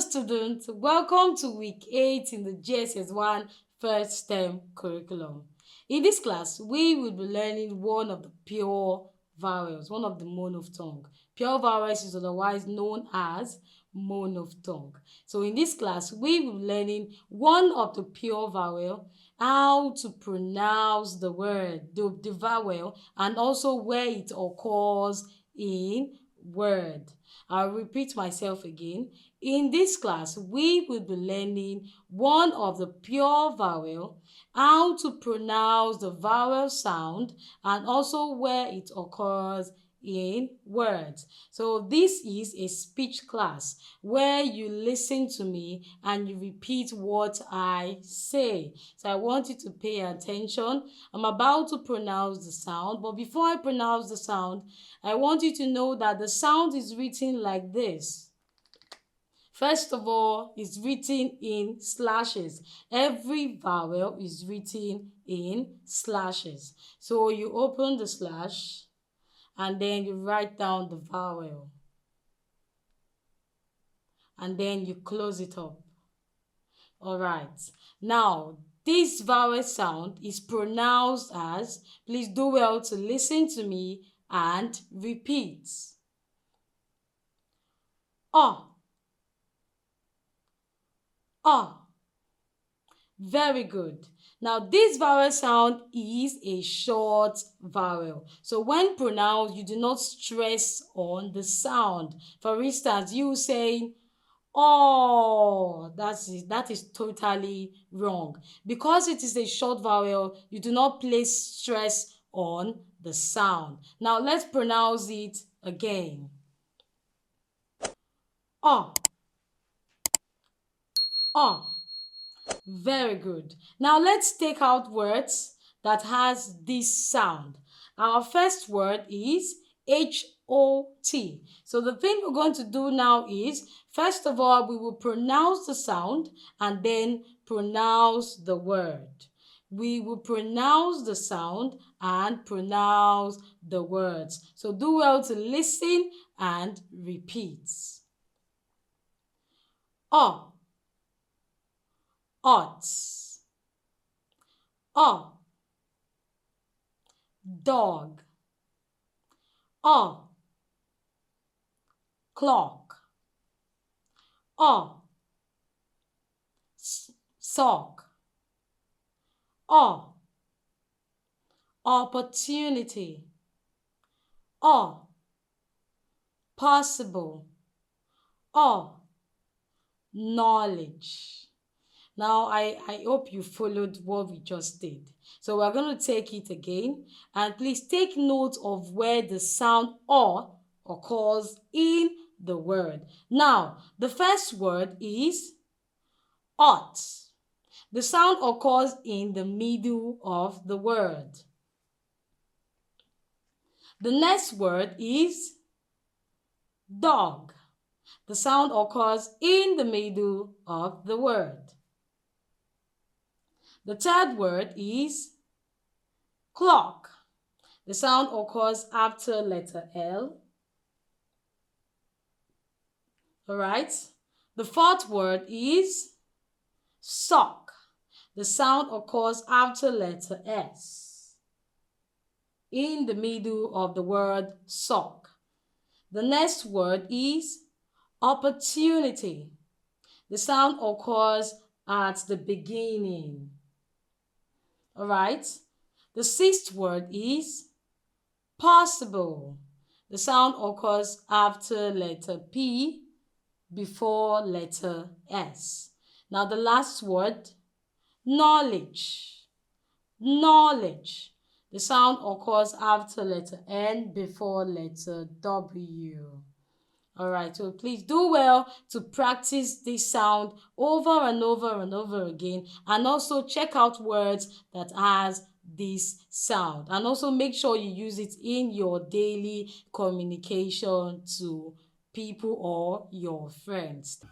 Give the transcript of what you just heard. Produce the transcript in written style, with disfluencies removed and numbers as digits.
students, welcome to week 8 in the JSS 1 first term curriculum. In this class, we will be learning one of the pure vowels, one of the monophthong. Pure vowels is otherwise known as monophthong. So in this class, we will be learning one of the pure vowel, how to pronounce the word, the vowel, and also where it occurs in word. I'll repeat myself again. In this class, we will be learning one of the pure vowel, how to pronounce the vowel sound, and also where it occurs in words. So this is a speech class where you listen to me and you repeat what I say. So I want you to pay attention. I'm about to pronounce the sound, but before I pronounce the sound, I want you to know that the sound is written like this. First of all, it's written in slashes. Every vowel is written in slashes. So you open the slash and then you write down the vowel. And then you close it up. All right. Now, this vowel sound is pronounced as, please do well to listen to me and repeat. Oh. Oh. Very good. Now, this vowel sound is a short vowel. So when pronounced, you do not stress on the sound. For instance, you saying, oh, that is totally wrong. Because it is a short vowel, you do not place stress on the sound. Now, let's pronounce it again. Oh. Oh. Very good. Now let's take out words that has this sound. Our first word is H-O-T. So the thing we're going to do now is, first of all, we will pronounce the sound and then pronounce the word. We will pronounce the sound and pronounce the words. So do well to listen and repeat. Oh. Ought. Oh. Dog. Oh. Clock. Oh. Sock. Oh. Opportunity. Oh. Possible. Oh. Knowledge. Now, I hope you followed what we just did. So we're going to take it again. And please take note of where the sound "or" occurs in the word. Now, the first word is ought. The sound occurs in the middle of the word. The next word is dog. The sound occurs in the middle of the word. The third word is clock. The sound occurs after letter L. All right. The fourth word is sock. The sound occurs after letter S in the middle of the word sock. The next word is opportunity. The sound occurs at the beginning. All right. The sixth word is possible. The sound occurs after letter P before letter S. Now the last word, knowledge. Knowledge. The sound occurs after letter N before letter W. Alright, so please do well to practice this sound over and over and over again, and also check out words that has this sound, and also make sure you use it in your daily communication to people or your friends.